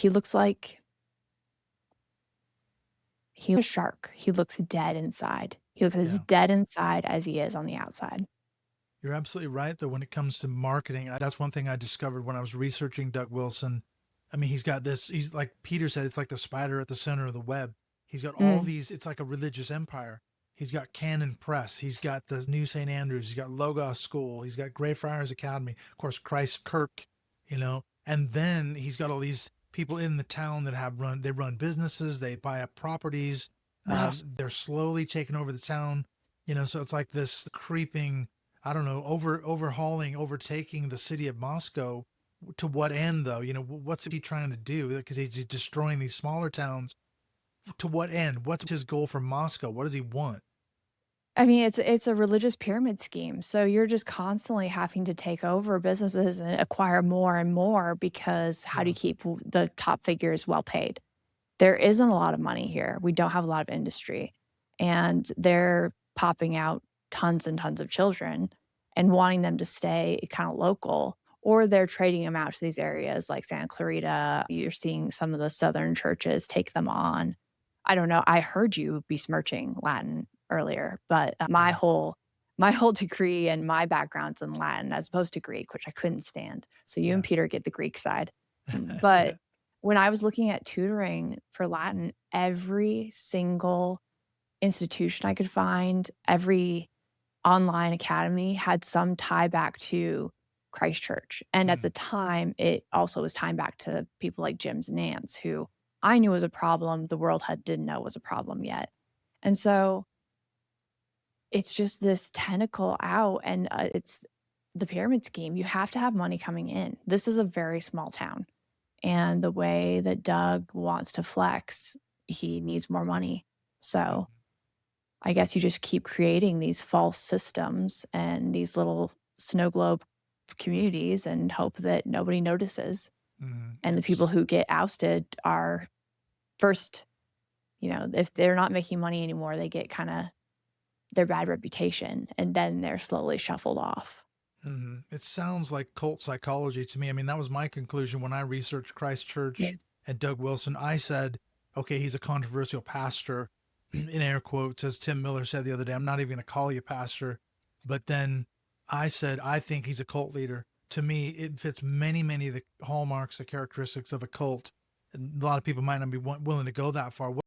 he looks like he's a shark. He looks dead inside. He looks as Yeah. dead inside as he is on the outside. You're absolutely right, though, when it comes to marketing. That's one thing I discovered when I was researching Doug Wilson. I mean, he's like Peter said, it's like the spider at the center of the web. He's got all Mm, these, it's like a religious empire. He's got Canon Press. He's got the New St. Andrews. He's got Logos School. He's got Greyfriars Academy. Of course, Christ Kirk, you know, and then he's got all these people in the town that they run businesses, they buy up properties. yes. They're slowly taking over the town, so it's like this creeping, I don't know, overhauling, overtaking the city of Moscow. To what end, though? What's he trying to do? Because he's just destroying these smaller towns. To what end? What's his goal for Moscow? What does he want? I mean, it's a religious pyramid scheme, so you're just constantly having to take over businesses and acquire more and more because how do Yeah. you keep the top figures well paid? There isn't a lot of money here. We don't have a lot of industry, and they're popping out tons and tons of children and wanting them to stay kinda local, or they're trading them out to these areas like Santa Clarita. You're seeing some of the southern churches take them on. I don't know, I heard you besmirching Latin earlier, but, my Yeah. whole my whole degree and my background's in Latin as opposed to Greek, which I couldn't stand. So you and Yeah. Peter get the Greek side. But when I was looking at tutoring for Latin, every single institution I could find, every online academy had some tie back to Christchurch. And at the Mm, time, it also was tying back to people like Jim's Nance, who I knew was a problem, the world didn't know was a problem yet. And so it's just this tentacle out, and it's the pyramid scheme. You have to have money coming in. This is a very small town. And the way that Doug wants to flex, he needs more money. So mhm, I guess you just keep creating these false systems and these little snow globe communities and hope that nobody notices. mhm. And the people who get ousted are first, if they're not making money anymore, they get kind of their bad reputation and then they're slowly shuffled off. It sounds like cult psychology to me. I mean, that was my conclusion when I researched Yeah. Christchurch and Doug Wilson. I said, okay, he's a controversial pastor, in air quotes, as Tim Miller said the other day. I'm not even going to call you pastor. But then I said, I think he's a cult leader. To me, it fits many, many of the hallmarks, the characteristics of a cult. And a lot of people might not be willing to go that far.